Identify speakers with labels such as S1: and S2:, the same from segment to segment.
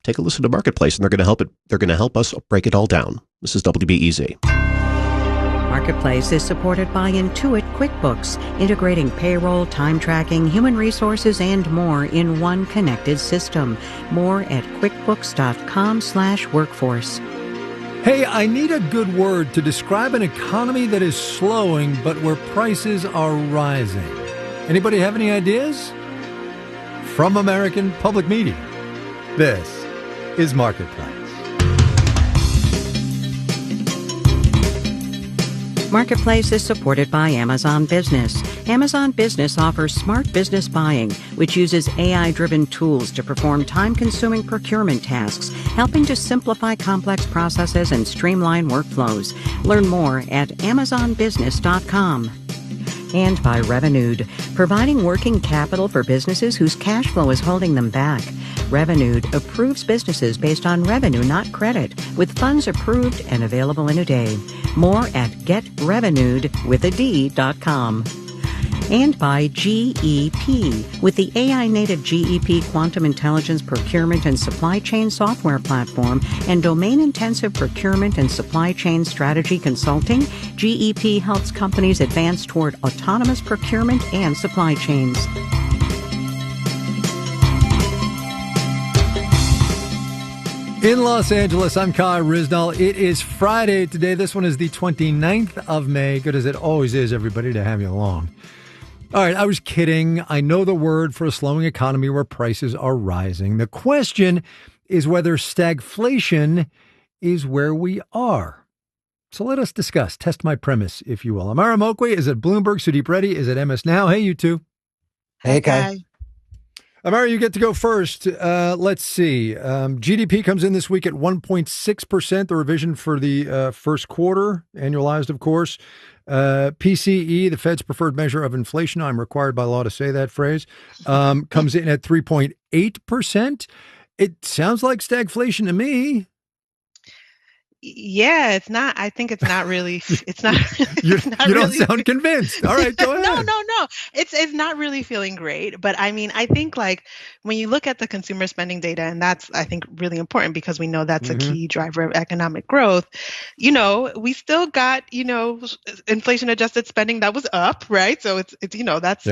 S1: take a listen to Marketplace, and they're going to help it. They're going to help us break it all down. This is WBEZ.
S2: Marketplace is supported by Intuit QuickBooks, integrating payroll, time tracking, human resources, and more in one connected system. More at quickbooks.com/workforce.
S3: Hey, I need a good word to describe an economy that is slowing, but where prices are rising. Anybody have any ideas? From American Public Media, this is Marketplace.
S2: Marketplace is supported by Amazon Business. Amazon Business offers smart business buying, which uses AI-driven tools to perform time-consuming procurement tasks, helping to simplify complex processes and streamline workflows. Learn more at amazonbusiness.com. And by Revenued, providing working capital for businesses whose cash flow is holding them back. Revenued approves businesses based on revenue, not credit, with funds approved and available in a day. More at getrevenued.com. And by GEP, with the AI-native GEP Quantum Intelligence Procurement and Supply Chain Software Platform and domain-intensive procurement and supply chain strategy consulting, GEP helps companies advance toward autonomous procurement and supply chains.
S3: In Los Angeles, I'm Kai Ryssdal. It is Friday today. This one is the 29th of May. Good as it always is, everybody, to have you along. All right, I was kidding. I know the word for a slowing economy where prices are rising. The question is whether stagflation is where we are. So let us discuss. Test my premise, if you will. Amara Mokwe is at Bloomberg. Sudeep Reddy is at MS Now. Hey, you two.
S4: Hey, Kai.
S3: Amara, you get to go first. Let's see. GDP comes in this week at 1.6%, the revision for the first quarter, annualized, of course. PCE, the Fed's preferred measure of inflation, I'm required by law to say that phrase, comes in at 3.8%. It sounds like stagflation to me.
S4: Yeah, it's not. I think it's not really. It's not.
S3: You
S4: not
S3: don't
S4: really,
S3: sound convinced. All right, go ahead.
S4: No. It's not really feeling great. But I mean, I think like when you look at the consumer spending data, and that's I think really important because we know that's a key driver of economic growth. You know, we still got inflation adjusted spending that was up, right? So it's that's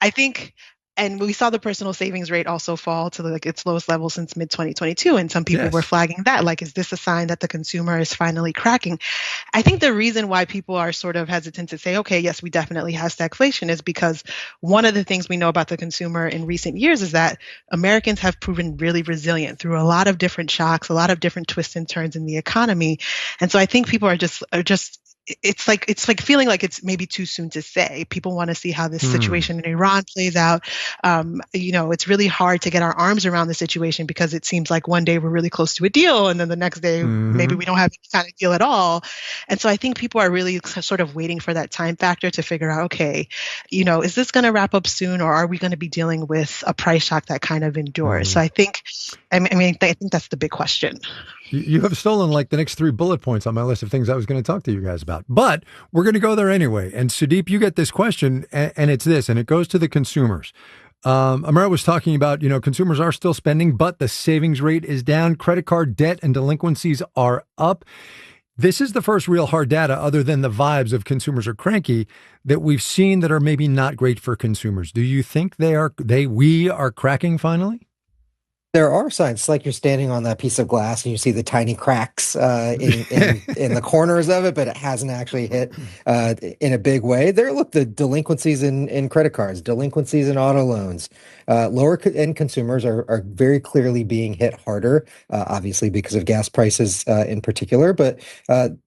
S4: I think. And we saw the personal savings rate also fall to like its lowest level since mid-2022. And some people were flagging that, like, is this a sign that the consumer is finally cracking? I think the reason why people are sort of hesitant to say, okay, yes, we definitely have stagflation is because one of the things we know about the consumer in recent years is that Americans have proven really resilient through a lot of different shocks, a lot of different twists and turns in the economy. And so I think people are just it's like feeling like it's maybe too soon to say. People want to see how this situation in Iran plays out. It's really hard to get our arms around the situation because it seems like one day we're really close to a deal and then the next day maybe we don't have any kind of deal at all. And so I think people are really sort of waiting for that time factor to figure out, okay, is this going to wrap up soon or are we going to be dealing with a price shock that kind of endures? So I think that's the big question.
S3: You have stolen like the next 3 bullet points on my list of things I was going to talk to you guys about. But we're going to go there anyway. And Sudeep, you get this question, and it's this, and it goes to the consumers. Amara was talking about, consumers are still spending, but the savings rate is down. Credit card debt and delinquencies are up. This is the first real hard data, other than the vibes of consumers are cranky, that we've seen that are maybe not great for consumers. Do you think we are cracking finally?
S5: There are signs. It's like you're standing on that piece of glass and you see the tiny cracks in the corners of it, but it hasn't actually hit in a big way. The delinquencies in credit cards, delinquencies in auto loans, lower end consumers are very clearly being hit harder, obviously because of gas prices in particular. But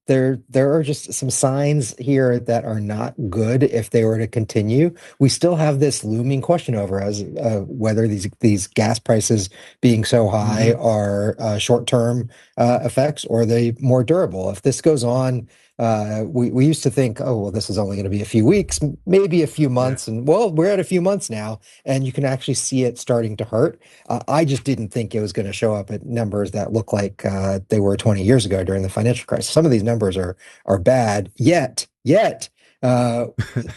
S5: there are just some signs here that are not good if they were to continue. We still have this looming question over us whether these gas prices being so high are short-term effects or are they more durable. If this goes on, we used to think, oh, well, this is only going to be a few weeks, maybe a few months. And well, we're at a few months now and you can actually see it starting to hurt. I just didn't think it was going to show up at numbers that look like they were 20 years ago during the financial crisis. Some of these numbers are bad, yet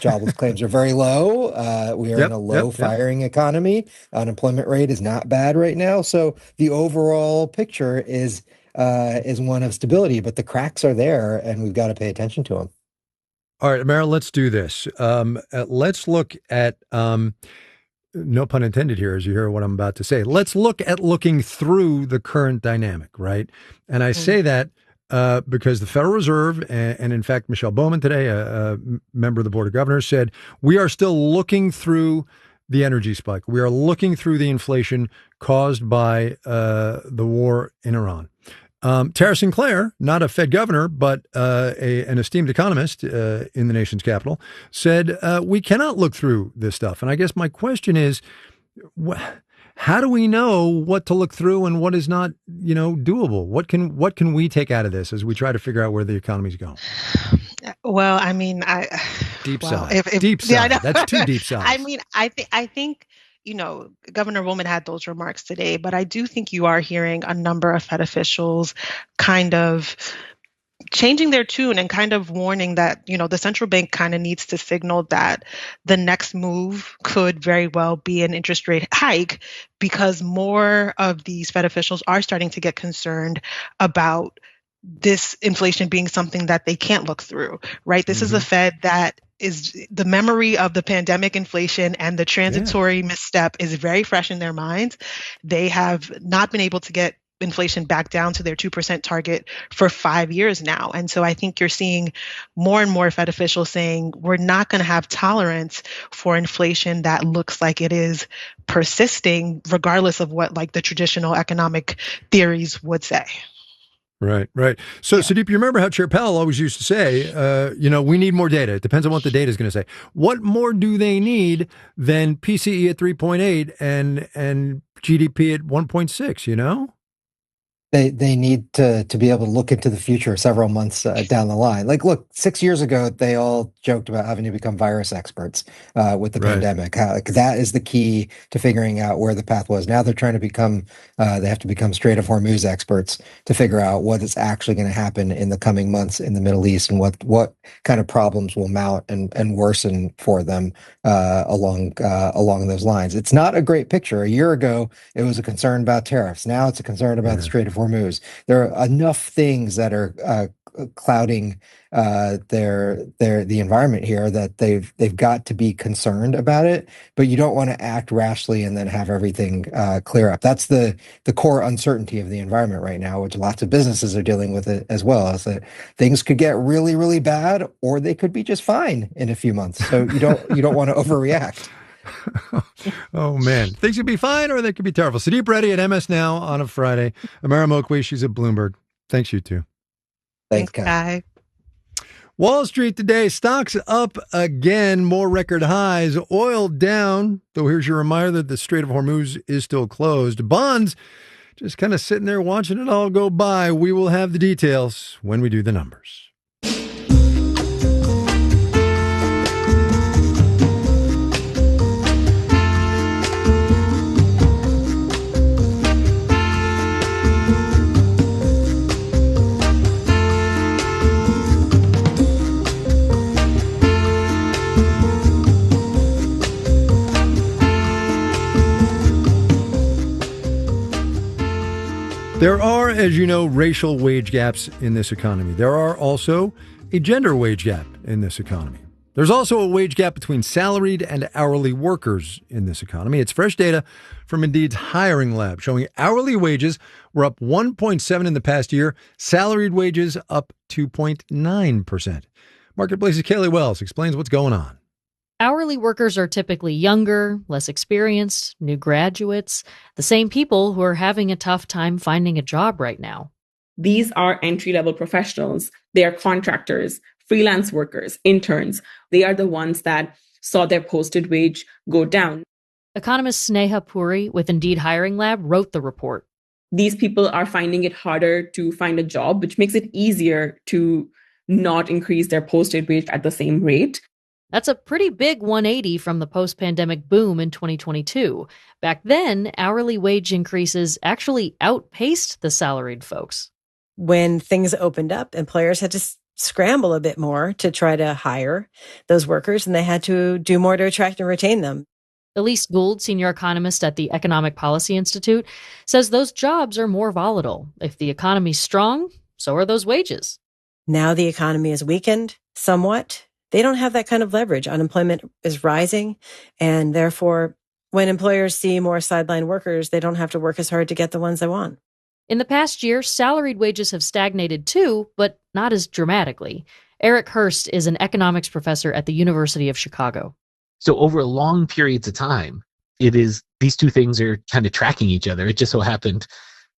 S5: Jobless claims are very low. We are in a low
S3: Yep.
S5: firing economy. Unemployment rate is not bad right now. So the overall picture is one of stability, but the cracks are there, and we've got to pay attention to them.
S3: All right, Meryl, let's do this. Let's look at, no pun intended here, as you hear what I'm about to say. Let's look at looking through the current dynamic, right? And I say that because the Federal Reserve, and in fact, Michelle Bowman today, a member of the Board of Governors, said, we are still looking through the energy spike. We are looking through the inflation caused by the war in Iran. Tara Sinclair, not a Fed governor, but an esteemed economist in the nation's capital, said we cannot look through this stuff. And I guess my question is, how do we know what to look through and what is not, doable? What can we take out of this as we try to figure out where the economy's going?
S4: Well, I mean,
S3: deep
S4: well,
S3: sigh. Deep sigh.
S4: Yeah,
S3: That's two deep sighs.
S4: I mean, I think. Governor Woolman had those remarks today, but I do think you are hearing a number of Fed officials kind of changing their tune and kind of warning that, the central bank kind of needs to signal that the next move could very well be an interest rate hike, because more of these Fed officials are starting to get concerned about this inflation being something that they can't look through, right? This is a Fed that is the memory of the pandemic inflation and the transitory misstep is very fresh in their minds. They have not been able to get inflation back down to their 2% target for 5 years now. And so I think you're seeing more and more Fed officials saying we're not going to have tolerance for inflation that looks like it is persisting, regardless of what like the traditional economic theories would say.
S3: Right. So, Sudeep, you remember how Chair Powell always used to say, we need more data. It depends on what the data is going to say. What more do they need than PCE at 3.8 and GDP at 1.6,
S5: They need to be able to look into the future several months down the line. Like, look, 6 years ago, they all joked about having to become virus experts with the pandemic. That is the key to figuring out where the path was. Now they're trying to become, they have to become Strait of Hormuz experts to figure out what is actually going to happen in the coming months in the Middle East and what kind of problems will mount and worsen for them along those lines. It's not a great picture. A year ago, it was a concern about tariffs. Now it's a concern about the Strait of Hormuz. There are enough things that are clouding the environment here that they've got to be concerned about it. But you don't want to act rashly and then have everything clear up. That's the core uncertainty of the environment right now, which lots of businesses are dealing with it as well. Is that things could get really, really bad, or they could be just fine in a few months. So you don't want to overreact.
S3: Oh, man. Things could be fine or they could be terrible. Sudeep Reddy at MS Now on a Friday. Amara Mokwei, she's at Bloomberg. Thanks, you two.
S5: Thanks, Kai.
S3: Wall Street today, stocks up again, more record highs. Oil down, though here's your reminder that the Strait of Hormuz is still closed. Bonds just kind of sitting there watching it all go by. We will have the details when we do the numbers. There are, as you know, racial wage gaps in this economy. There are also a gender wage gap in this economy. There's also a wage gap between salaried and hourly workers in this economy. It's fresh data from Indeed's hiring lab showing hourly wages were up 1.7% in the past year, salaried wages up 2.9%. Marketplace's Kaylee Wells explains what's going on.
S6: Hourly workers are typically younger, less experienced, new graduates, the same people who are having a tough time finding a job right now.
S7: These are entry-level professionals. They are contractors, freelance workers, interns. They are the ones that saw their posted wage go down.
S6: Economist Sneha Puri with Indeed Hiring Lab wrote the report.
S7: These people are finding it harder to find a job, which makes it easier to not increase their posted wage at the same rate.
S6: That's a pretty big 180 from the post-pandemic boom in 2022. Back then, hourly wage increases actually outpaced the salaried folks.
S8: When things opened up, employers had to scramble a bit more to try to hire those workers, and they had to do more to attract and retain them.
S6: Elise Gould, senior economist at the Economic Policy Institute, says those jobs are more volatile. If the economy's strong, so are those wages.
S8: Now the economy is weakened somewhat. They don't have that kind of leverage. Unemployment is rising, and therefore, when employers see more sideline workers, they don't have to work as hard to get the ones they want.
S6: In the past year, salaried wages have stagnated too, but not as dramatically. Eric Hurst is an economics professor at the University of Chicago.
S9: So over long periods of time, these two things are kind of tracking each other. It just so happened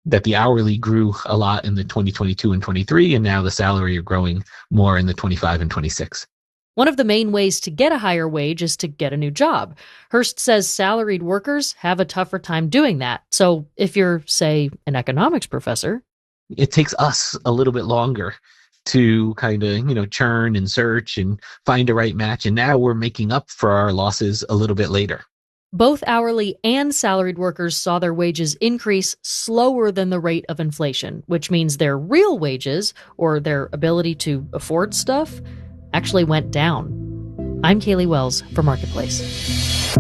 S9: that the hourly grew a lot in the 2022 and 23, and now the salary are growing more in the 25 and 26.
S6: One of the main ways to get a higher wage is to get a new job. Hurst says salaried workers have a tougher time doing that. So if you're, say, an economics professor,
S9: it takes us a little bit longer to kind of, churn and search and find a right match. And now we're making up for our losses a little bit later.
S6: Both hourly and salaried workers saw their wages increase slower than the rate of inflation, which means their real wages, or their ability to afford stuff, actually went down. I'm Kaylee Wells for Marketplace.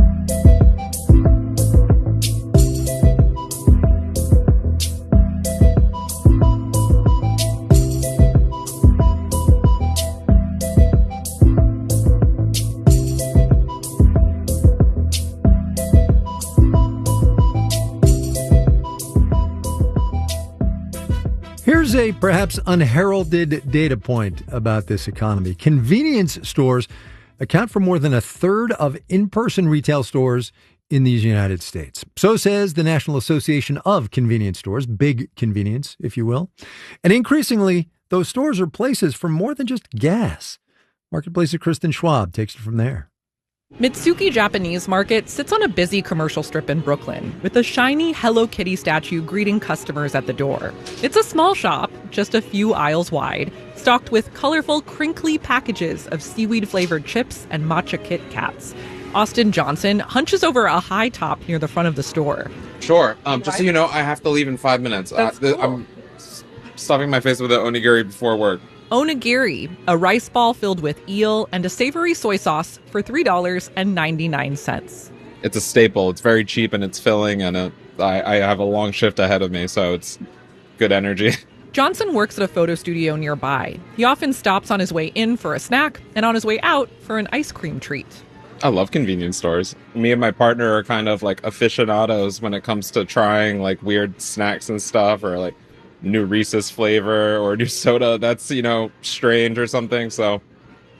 S3: Here's a perhaps unheralded data point about this economy. Convenience stores account for more than a third of in-person retail stores in these United States. So says the National Association of Convenience Stores, big convenience, if you will. And increasingly, those stores are places for more than just gas. Marketplace's Kristen Schwab takes it from there.
S10: Mitsuki Japanese Market sits on a busy commercial strip in Brooklyn with a shiny Hello Kitty statue greeting customers at the door. It's a small shop, just a few aisles wide, stocked with colorful, crinkly packages of seaweed-flavored chips and matcha Kit Kats. Austin Johnson hunches over a high top near the front of the store.
S11: Sure. Just so you know, I have to leave in 5 minutes.
S10: Cool.
S11: I'm stuffing my face with an onigiri before work.
S10: Onigiri, a rice ball filled with eel and a savory soy sauce for $3.99.
S11: It's a staple. It's very cheap and it's filling, and I have a long shift ahead of me, so it's good energy.
S10: Johnson works at a photo studio nearby. He often stops on his way in for a snack and on his way out for an ice cream treat.
S11: I love convenience stores. Me and my partner are kind of like aficionados when it comes to trying like weird snacks and stuff, or like new Reese's flavor or new soda that's, strange or something. So,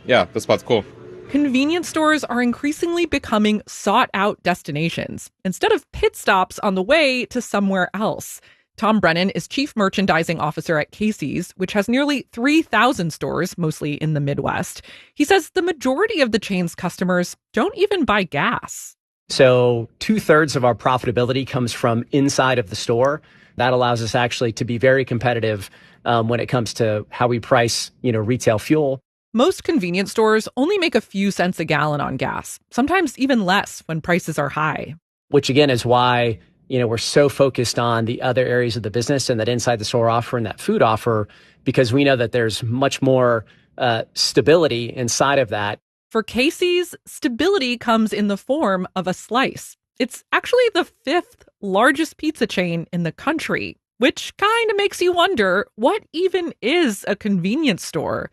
S11: yeah, this spot's cool.
S10: Convenience stores are increasingly becoming sought-out destinations instead of pit stops on the way to somewhere else. Tom Brennan is chief merchandising officer at Casey's, which has nearly 3,000 stores, mostly in the Midwest. He says the majority of the chain's customers don't even buy gas.
S12: So 2/3 of our profitability comes from inside of the store. That allows us actually to be very competitive when it comes to how we price, retail fuel.
S10: Most convenience stores only make a few cents a gallon on gas, sometimes even less when prices are high.
S12: Which again is why, we're so focused on the other areas of the business and that inside the store offer and that food offer, because we know that there's much more stability inside of that.
S10: For Casey's, stability comes in the form of a slice. It's actually the 5th largest pizza chain in the country, which kind of makes you wonder, what even is a convenience store?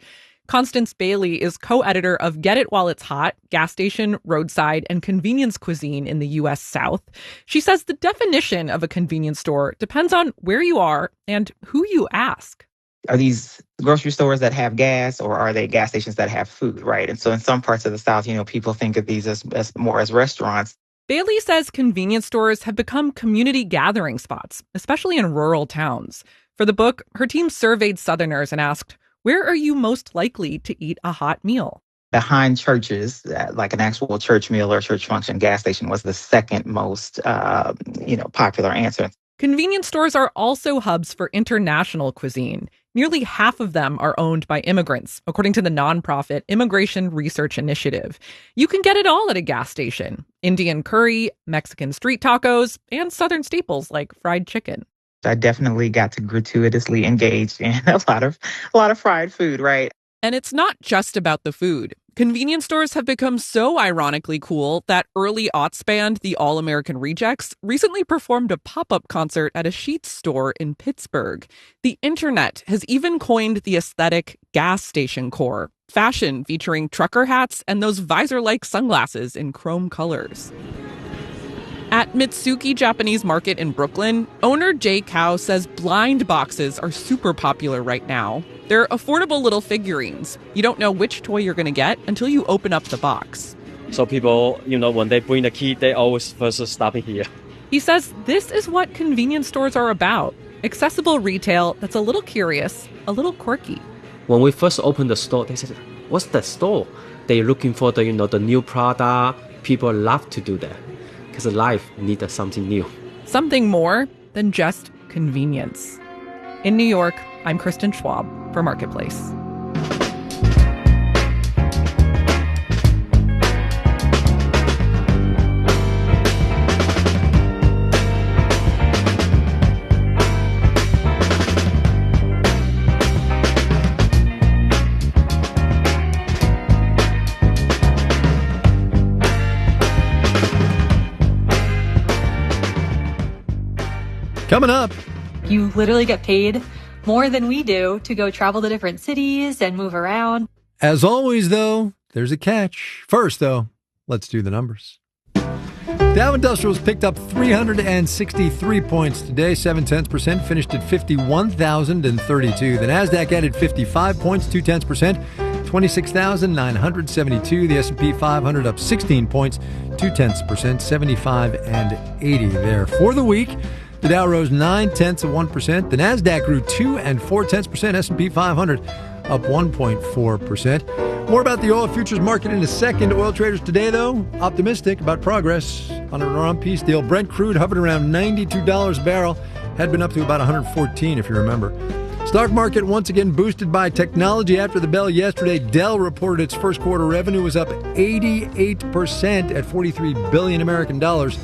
S10: Constance Bailey is co-editor of Get It While It's Hot, Gas Station, Roadside, and Convenience Cuisine in the U.S. South. She says the definition of a convenience store depends on where you are and who you ask.
S13: Are these grocery stores that have gas, or are they gas stations that have food, right? And so in some parts of the South, people think of these as more as restaurants.
S10: Bailey says convenience stores have become community gathering spots, especially in rural towns. For the book, her team surveyed Southerners and asked, where are you most likely to eat a hot meal?
S13: Behind churches, like an actual church meal or church function, gas station was the second most, popular answer.
S10: Convenience stores are also hubs for international cuisine. Nearly half of them are owned by immigrants, according to the nonprofit Immigration Research Initiative. You can get it all at a gas station: Indian curry, Mexican street tacos, and Southern staples like fried chicken.
S13: I definitely got to gratuitously engage in a lot of fried food, right?
S10: And it's not just about the food. Convenience stores have become so ironically cool that early aughts band, the All American Rejects, recently performed a pop-up concert at a Sheetz store in Pittsburgh. The internet has even coined the aesthetic gas station core, fashion featuring trucker hats and those visor-like sunglasses in chrome colors. At Mitsuki Japanese Market in Brooklyn, owner Jay Kao says blind boxes are super popular right now. They're affordable little figurines. You don't know which toy you're going to get until you open up the box.
S14: So people, when they bring the key, they always first stop here.
S10: He says this is what convenience stores are about. Accessible retail that's a little curious, a little quirky.
S14: When we first opened the store, they said, "What's the store?" They're looking for the new product. People love to do that because life needs something new.
S10: Something more than just convenience. In New York, I'm Kristen Schwab for Marketplace.
S3: Coming up.
S15: You literally get paid more than we do to go travel to different cities and move around.
S3: As always, though, there's a catch. First, though, let's do the numbers. Dow Industrials picked up 363 points today, 0.7%, finished at 51,032. The Nasdaq added 55 points, 0.2%, 26,972. The S&P 500 up 16 points, 0.2%, 75 and 80 there. For the week, the Dow rose 0.9%. The Nasdaq grew 2 4/10%. S&P 500 up 1.4%. More about the oil futures market in a second. Oil traders today, though, optimistic about progress on an Iran peace deal. Brent crude hovered around $92 a barrel. Had been up to about 114, if you remember. Stock market once again boosted by technology. After the bell yesterday, Dell reported its first quarter revenue was up 88% at 43 billion American dollars.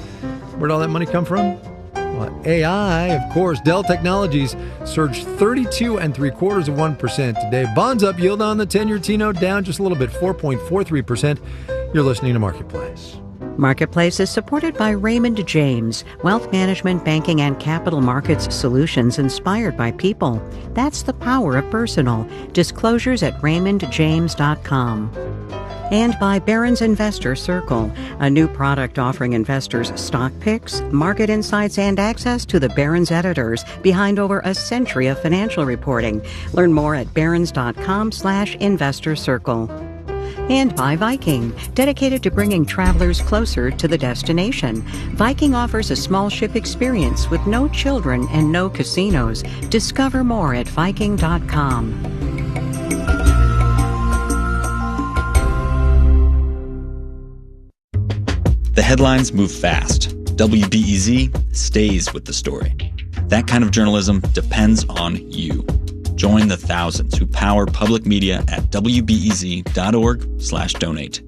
S3: Where'd all that money come from? Well, AI, of course. Dell Technologies surged 32.75% today. Bonds up, yield on the 10-year T-note down just a little bit, 4.43%. You're listening to Marketplace.
S2: Marketplace is supported by Raymond James, wealth management, banking, and capital markets solutions inspired by people. That's the power of personal. Disclosures at raymondjames.com. And by Barron's Investor Circle, a new product offering investors stock picks, market insights, and access to the Barron's editors behind over a century of financial reporting. Learn more at barrons.com/investor circle. And by Viking, dedicated to bringing travelers closer to the destination. Viking offers a small ship experience with no children and no casinos. Discover more at Viking.com.
S16: The headlines move fast. WBEZ stays with the story. That kind of journalism depends on you. Join the thousands who power public media at wbez.org/donate.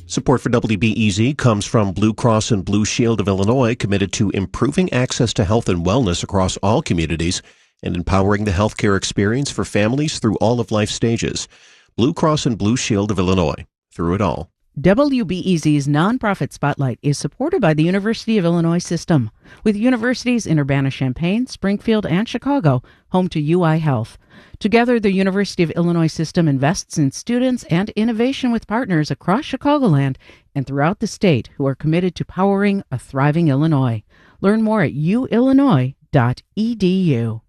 S1: Support for WBEZ comes from Blue Cross and Blue Shield of Illinois, committed to improving access to health and wellness across all communities and empowering the healthcare experience for families through all of life stages. Blue Cross and Blue Shield of Illinois, through it all.
S17: WBEZ's nonprofit spotlight is supported by the University of Illinois System, with universities in Urbana-Champaign, Springfield, and Chicago, home to UI Health. Together, the University of Illinois System invests in students and innovation with partners across Chicagoland and throughout the state who are committed to powering a thriving Illinois. Learn more at uillinois.edu.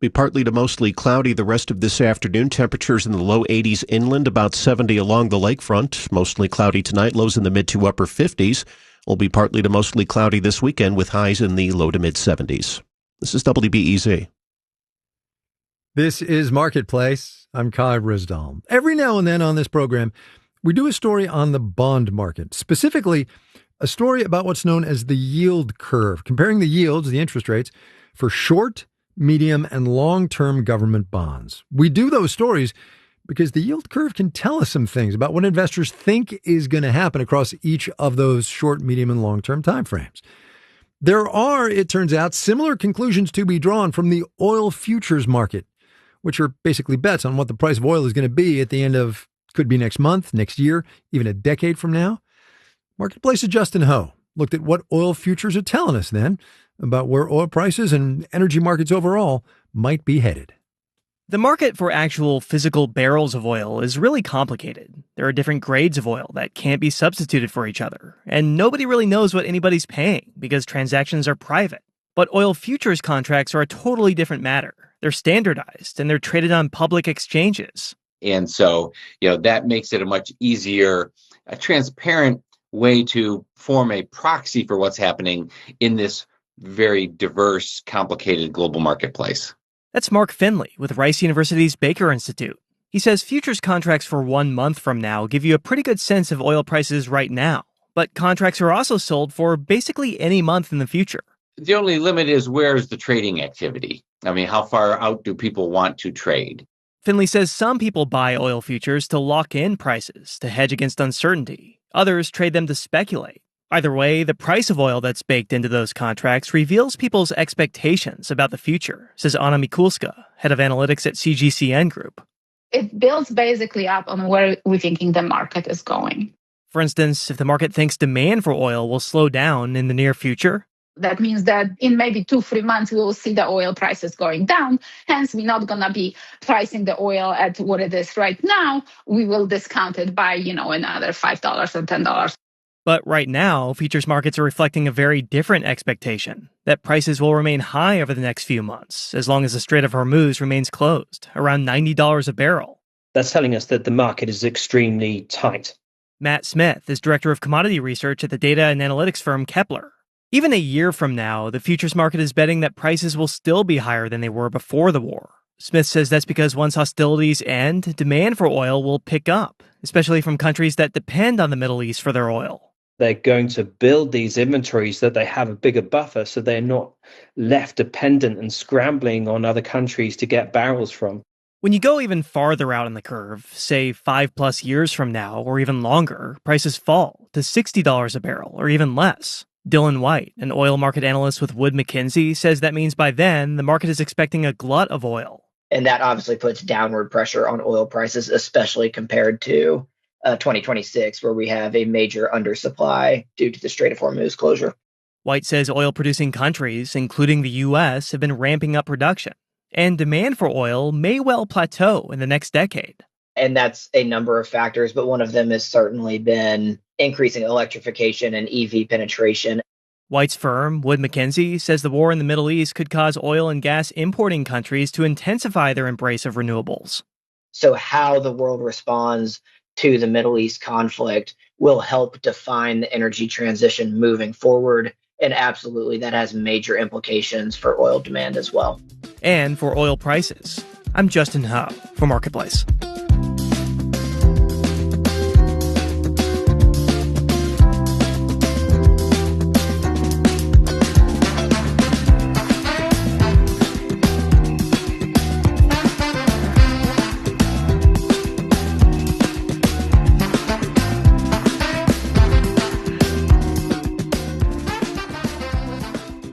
S1: Be partly to mostly cloudy the rest of this afternoon. Temperatures in the low 80s inland, about 70 along the lakefront. Mostly cloudy tonight, lows in the mid to upper 50s. Will be partly to mostly cloudy this weekend with highs in the low to mid 70s. This is WBEZ.
S3: This is Marketplace. I'm Kai Risdal. Every now and then on this program, we do a story on the bond market, specifically a story about what's known as the yield curve, comparing the yields, the interest rates, for short, medium, and long-term government bonds. We do those stories because the yield curve can tell us some things about what investors think is going to happen across each of those short, medium, and long-term timeframes. There are, it turns out, similar conclusions to be drawn from the oil futures market. which are basically bets on what the price of oil is going to be at the end of, could be next month, next year, even a decade from now. Marketplace's Justin Ho looked at what oil futures are telling us then about where oil prices and energy markets overall might be headed.
S18: The market for actual physical barrels of oil is really complicated. There are different grades of oil that can't be substituted for each other, and nobody really knows what anybody's paying because transactions are private. But oil futures contracts are a totally different matter. They're standardized, and they're traded on public exchanges.
S19: And so, that makes it a much easier, a transparent way to form a proxy for what's happening in this very diverse, complicated global marketplace.
S18: That's Mark Finley with Rice University's Baker Institute. He says futures contracts for 1 month from now give you a pretty good sense of oil prices right now, but contracts are also sold for basically any month in the future.
S19: The only limit is where's the trading activity? I mean, how far out do people want to trade?
S18: Finley says some people buy oil futures to lock in prices, to hedge against uncertainty. Others trade them to speculate. Either way, the price of oil that's baked into those contracts reveals people's expectations about the future, says Anna Mikulska, head of analytics at CGCN Group.
S20: It builds basically up on where we're thinking the market is going.
S18: For instance, if the market thinks demand for oil will slow down in the near future,
S20: that means that in maybe 2-3 months, we will see the oil prices going down. Hence, we're not going to be pricing the oil at what it is right now. We will discount it by, another $5 or $10.
S18: But right now, futures markets are reflecting a very different expectation, that prices will remain high over the next few months, as long as the Strait of Hormuz remains closed, around $90 a barrel.
S21: That's telling us that the market is extremely tight.
S18: Matt Smith is director of commodity research at the data and analytics firm Kepler. Even a year from now, the futures market is betting that prices will still be higher than they were before the war. Smith says that's because once hostilities end, demand for oil will pick up, especially from countries that depend on the Middle East for their oil.
S21: They're going to build these inventories so that they have a bigger buffer, so they're not left dependent and scrambling on other countries to get barrels from.
S18: When you go even farther out in the curve, say 5+ years from now or even longer, prices fall to $60 a barrel or even less. Dylan White, an oil market analyst with Wood Mackenzie, says that means by then the market is expecting a glut of oil.
S22: And that obviously puts downward pressure on oil prices, especially compared to 2026, where we have a major undersupply due to the Strait of Hormuz closure.
S18: White says oil-producing countries, including the U.S., have been ramping up production, and demand for oil may well plateau in the next decade.
S22: And that's a number of factors, but one of them has certainly been increasing electrification and EV penetration.
S18: White's firm, Wood Mackenzie, says the war in the Middle East could cause oil and gas importing countries to intensify their embrace of renewables.
S22: So how the world responds to the Middle East conflict will help define the energy transition moving forward. And absolutely, that has major implications for oil demand as well.
S18: And for oil prices. I'm Justin Ho for Marketplace.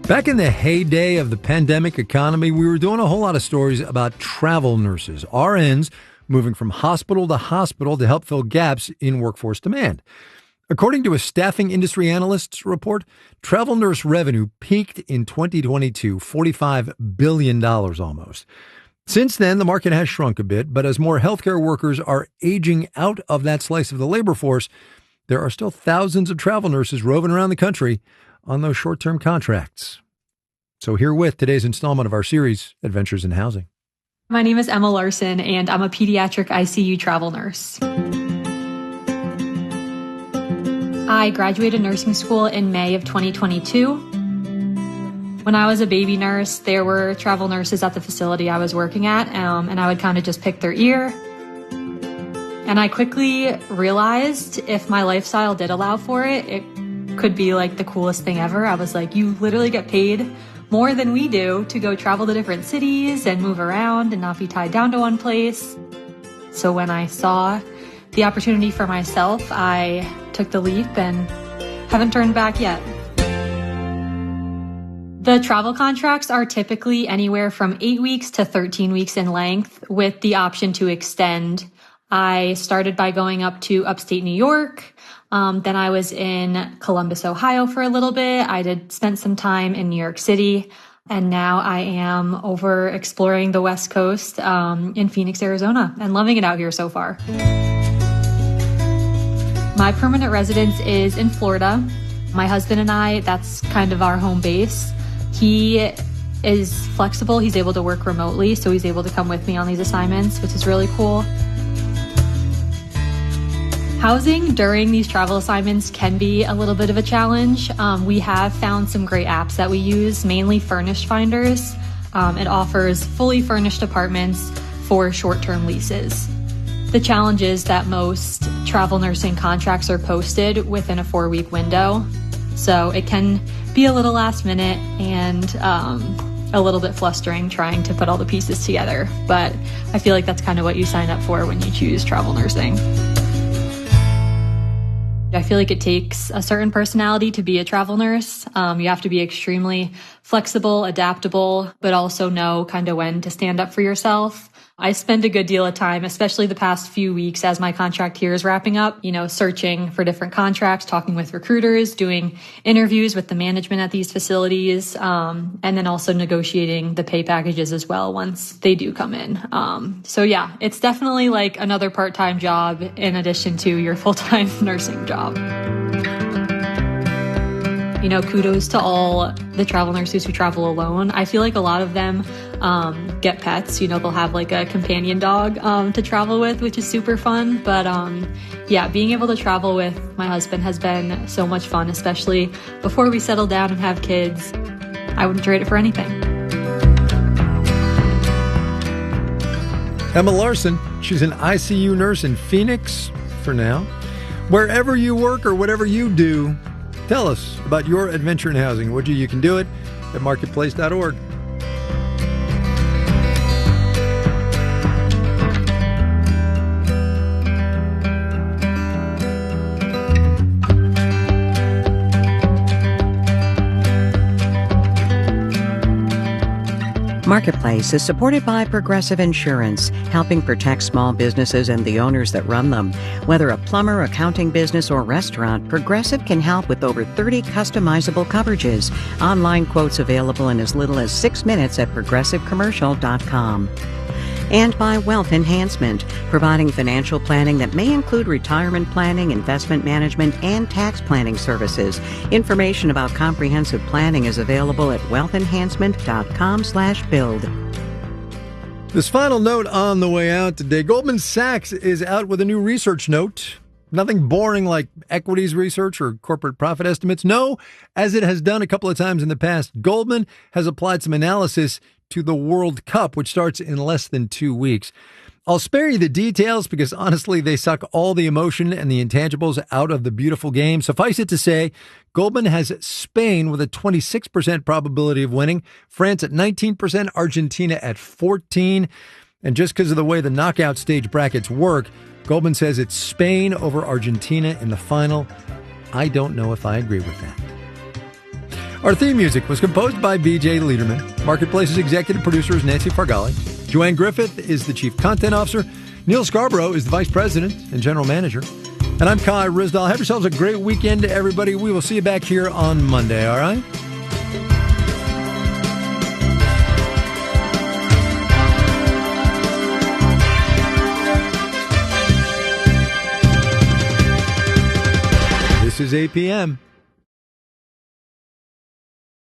S3: Back in the heyday of the pandemic economy, we were doing a whole lot of stories about travel nurses, RNs, moving from hospital to hospital to help fill gaps in workforce demand. According to a staffing industry analyst's report, travel nurse revenue peaked in 2022, $45 billion almost. Since then, the market has shrunk a bit, but as more healthcare workers are aging out of that slice of the labor force, there are still thousands of travel nurses roving around the country on those short-term contracts. So here with today's installment of our series, Adventures in Housing.
S15: My name is Emma Larson, and I'm a pediatric ICU travel nurse. I graduated nursing school in May of 2022. When I was a baby nurse, there were travel nurses at the facility I was working at, and I would kind of just pick their ear. And I quickly realized if my lifestyle did allow for it, it could be like the coolest thing ever. I was like, you literally get paid more than we do to go travel to different cities and move around and not be tied down to one place. So when I saw the opportunity for myself, I took the leap and haven't turned back yet. The travel contracts are typically anywhere from 8 weeks to 13 weeks in length with the option to extend. I started by going up to upstate New York. Then I was in Columbus, Ohio for a little bit. Spent some time in New York City. And now I am over exploring the West Coast in Phoenix, Arizona, and loving it out here so far. My permanent residence is in Florida. My husband and I, that's kind of our home base. He is flexible. He's able to work remotely, so he's able to come with me on these assignments, which is really cool. Housing during these travel assignments can be a little bit of a challenge. We have found some great apps that we use, mainly Furnished Finders. It offers fully furnished apartments for short-term leases. The challenge is that most travel nursing contracts are posted within a 4-week window. So it can be a little last minute and a little bit flustering trying to put all the pieces together. But I feel like that's kind of what you sign up for when you choose travel nursing. I feel like it takes a certain personality to be a travel nurse. You have to be extremely flexible, adaptable, but also know kind of when to stand up for yourself. I spend a good deal of time, especially the past few weeks as my contract here is wrapping up, searching for different contracts, talking with recruiters, doing interviews with the management at these facilities, and then also negotiating the pay packages as well once they do come in. So yeah, it's definitely like another part-time job in addition to your full-time nursing job. Kudos to all the travel nurses who travel alone. I feel like a lot of them get pets. They'll have like a companion dog to travel with, which is super fun. But yeah, being able to travel with my husband has been so much fun, especially before we settle down and have kids. I wouldn't trade it for anything.
S3: Emma Larson, she's an ICU nurse in Phoenix for now. Wherever you work or whatever you do, tell us about your adventure in housing. You can do it at marketplace.org.
S2: Marketplace is supported by Progressive Insurance, helping protect small businesses and the owners that run them. Whether a plumber, accounting business, or restaurant, Progressive can help with over 30 customizable coverages. Online quotes available in as little as 6 minutes at progressivecommercial.com. And by Wealth Enhancement, providing financial planning that may include retirement planning, investment management, and tax planning services. Information about comprehensive planning is available at wealthenhancement.com/build.
S3: This final note on the way out today, Goldman Sachs is out with a new research note. Nothing boring like equities research or corporate profit estimates. No, as it has done a couple of times in the past, Goldman has applied some analysis to the World Cup, which starts in less than 2 weeks. I'll spare you the details because honestly, they suck all the emotion and the intangibles out of the beautiful game. Suffice it to say, Goldman has Spain with a 26% probability of winning, France at 19%, Argentina at 14%. And just because of the way the knockout stage brackets work, Goldman says it's Spain over Argentina in the final. I don't know if I agree with that. Our theme music was composed by B.J. Liederman. Marketplace's executive producer is Nancy Fargali. Joanne Griffith is the chief content officer. Neil Scarborough is the vice president and general manager. And I'm Kai Ryssdal. Have yourselves a great weekend, everybody. We will see you back here on Monday, all right? This is APM.